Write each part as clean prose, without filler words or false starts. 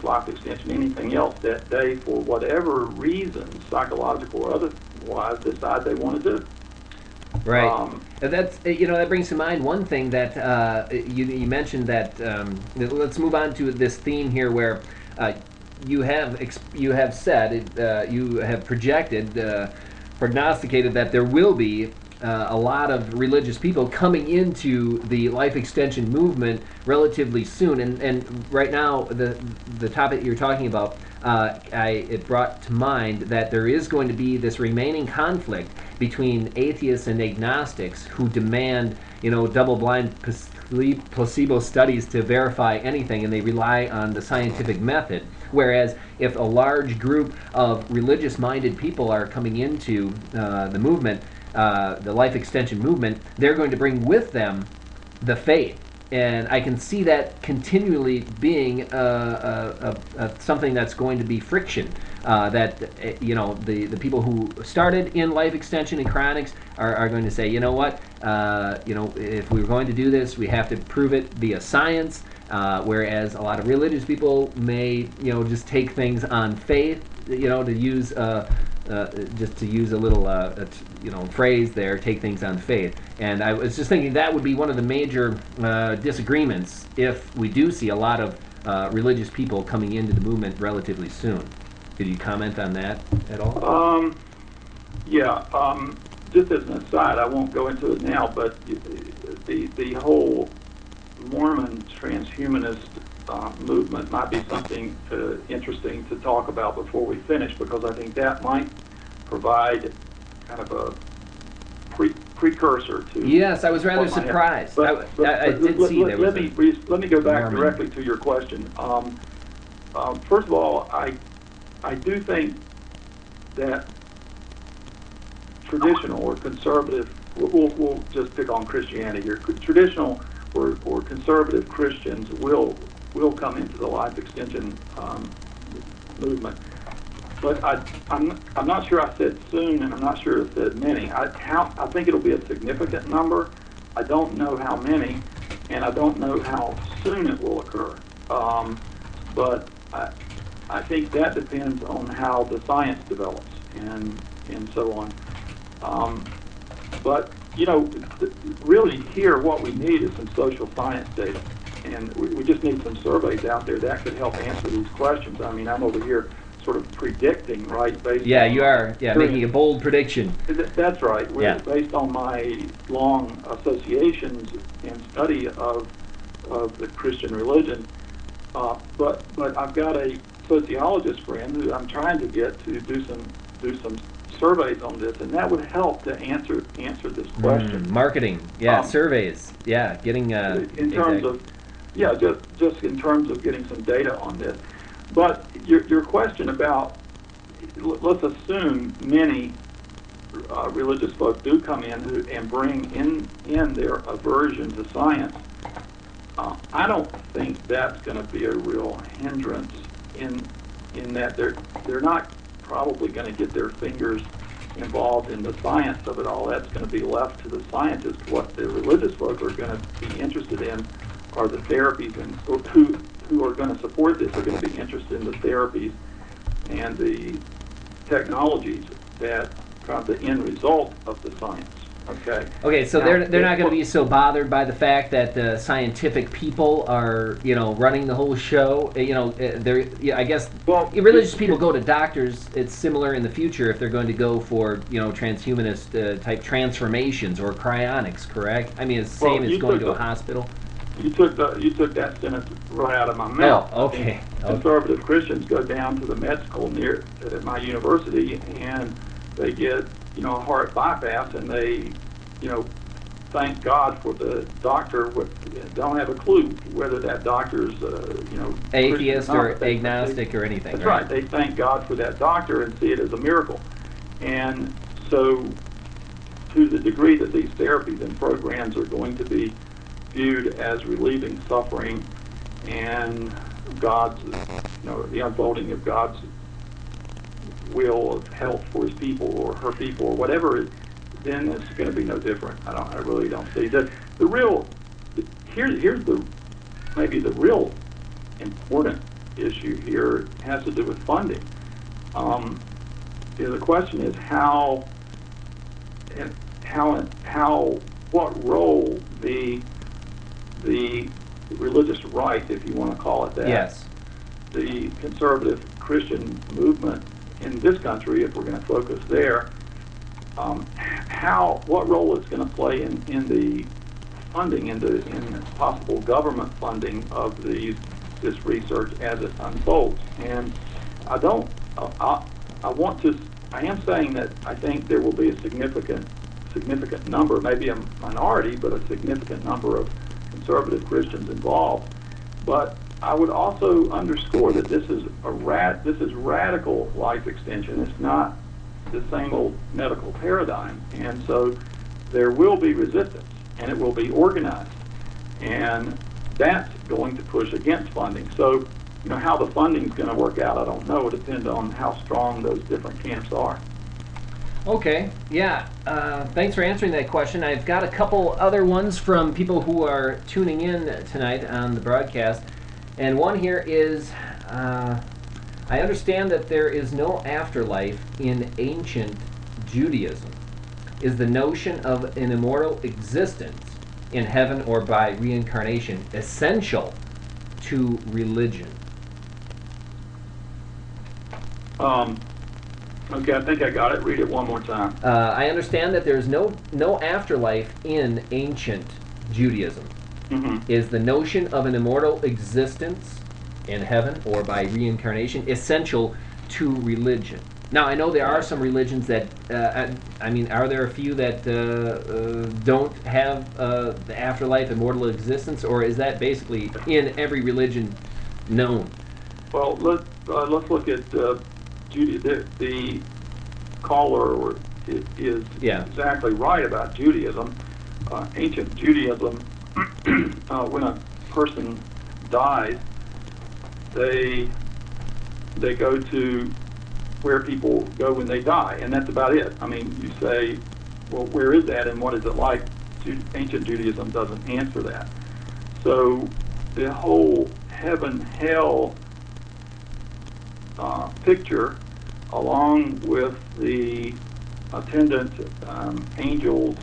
life extension, anything else, that they, for whatever reasons, psychological or otherwise, decide they want to do. Right. That's that brings to mind one thing that you mentioned that. Let's move on to this theme here, where you have said you have projected, prognosticated that there will be a lot of religious people coming into the life extension movement relatively soon. And right now, the topic you're talking about, it brought to mind that there is going to be this remaining conflict between atheists and agnostics who demand, double-blind placebo studies to verify anything, and they rely on the scientific method. Whereas if a large group of religious-minded people are coming into the movement, the life extension movement, they're going to bring with them the faith. And I can see that continually being something that's going to be friction. That the people who started in life extension and chronics are going to say, you know what, if we're going to do this, we have to prove it via science. Whereas a lot of religious people may, just take things on faith, to use just to use a little phrase there, take things on faith. And I was just thinking that would be one of the major disagreements if we do see a lot of religious people coming into the movement relatively soon. Could you comment on that at all? Just as an aside, I won't go into it now, but the whole Mormon transhumanist movement might be something interesting to talk about before we finish, because I think that might provide kind of a precursor to. Yes, I was rather surprised. I did see there was. Let me go back Mormon. directly to your question. First of all, I do think that traditional or conservative, we'll just pick on Christianity here, traditional or conservative Christians will come into the life extension movement. But I'm not sure I said soon, and I'm not sure I said many. I think it'll be a significant number. I don't know how many, and I don't know how soon it will occur. But I think that depends on how the science develops and so on. But really here what we need is some social science data, and we just need some surveys out there that could help answer these questions. I mean, I'm over here sort of predicting, right? You are making a bold prediction. That's right. Based on my long associations and study of the Christian religion. But I've got a sociologist friend who I'm trying to get to do some surveys on this, and that would help to answer this question. Marketing, surveys, getting in terms of just in terms of getting some data on this. But your question about, let's assume many religious folk do come in and bring in their aversion to science. I don't think that's going to be a real hindrance in that they're not probably going to get their fingers involved in the science of it all. That's going to be left to the scientists. What the religious folk are going to be interested in are the therapies, and who are going to support this are going to be interested in the therapies and the technologies that are the end result of the science. Okay, so they're not going to be so bothered by the fact that the scientific people are, running the whole show. I guess religious people go to doctors. It's similar in the future if they're going to go for, transhumanist type transformations or cryonics, correct? I mean, it's the same as going to a hospital. You took that sentence right out of my mouth. Oh, okay. Conservative Christians go down to the med school near at my university, and they get a heart bypass, and they thank God for the doctor. Don't have a clue whether that doctor's atheist or agnostic or anything. That's right. They thank God for that doctor and see it as a miracle. And so, to the degree that these therapies and programs are going to be viewed as relieving suffering and God's, the unfolding of God's will of health for his people or her people or whatever, then it's going to be no different. I really don't see the real. Here's maybe the real important issue here has to do with funding. The question is what role the religious right, if you want to call it that, yes, the conservative Christian movement in this country, if we're going to focus there, what role it's going to play in the funding, in possible government funding of this research as it unfolds. And I am saying that I think there will be a significant number, maybe a minority, but a significant number of conservative Christians involved. But I would also underscore that this is radical life extension. It's not the same old medical paradigm, and so there will be resistance, and it will be organized, and that's going to push against funding. So, how the funding is going to work out, I don't know. It depends on how strong those different camps are. Okay, yeah. Thanks for answering that question. I've got a couple other ones from people who are tuning in tonight on the broadcast. And one here is, I understand that there is no afterlife in ancient Judaism. Is the notion of an immortal existence in heaven or by reincarnation essential to religion? Okay, I think I got it. Read it one more time. I understand that there's no afterlife in ancient Judaism. Mm-hmm. Is the notion of an immortal existence in heaven or by reincarnation essential to religion? Now, I know there are some religions that, are there a few that don't have the afterlife, immortal existence, or is that basically in every religion known? Well, let's look at the caller is exactly right about Judaism. Ancient Judaism, when a person dies, they go to where people go when they die, and that's about it. I mean, you say, well, where is that and what is it like? Ancient Judaism doesn't answer that. So the whole heaven-hell picture, along with the attendant angels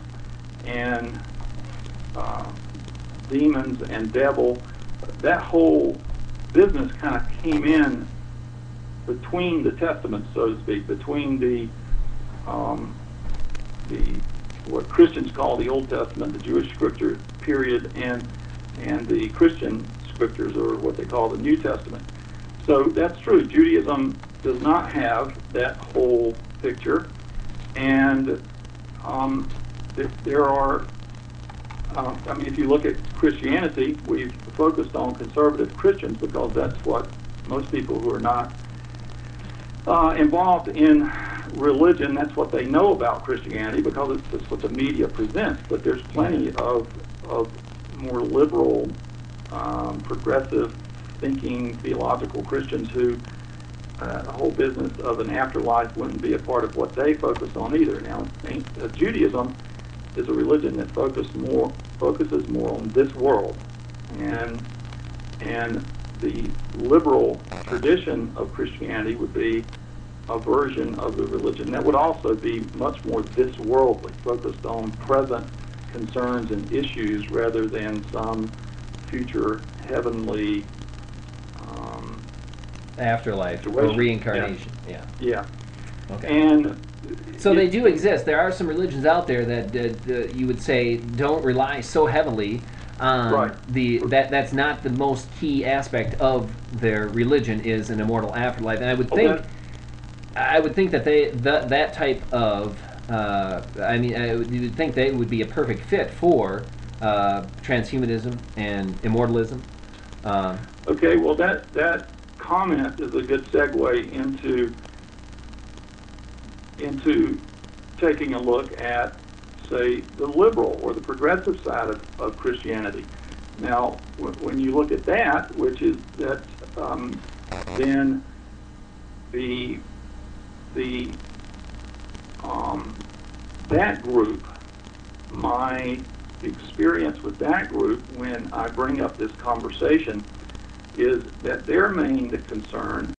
and demons and devil, that whole business kind of came in between the testaments, so to speak, between the what Christians call the Old Testament, the Jewish scripture period, and the Christian scriptures, or what they call the New Testament. So that's true. Judaism does not have that whole picture, and there are. If you look at Christianity, we've focused on conservative Christians because that's what most people who are not involved in religion, that's what they know about Christianity, because it's just what the media presents. But there's plenty of more liberal, progressive thinking, theological Christians who the whole business of an afterlife wouldn't be a part of what they focus on either. Now, Judaism is a religion that focuses more on this world, and the liberal tradition of Christianity would be a version of the religion that would also be much more this worldly, focused on present concerns and issues rather than some future heavenly afterlife situation. Or reincarnation. Yeah. Okay. And so they do exist. There are some religions out there that you would say don't rely so heavily on that's not the most key aspect of their religion is an immortal afterlife. And I would think that that type of you would think they would be a perfect fit for transhumanism and immortalism. Okay, well that comment is a good segue into taking a look at, say, the liberal or the progressive side of Christianity. Now, when you look at that, which is that, then that group, my experience with that group when I bring up this conversation is that their main concern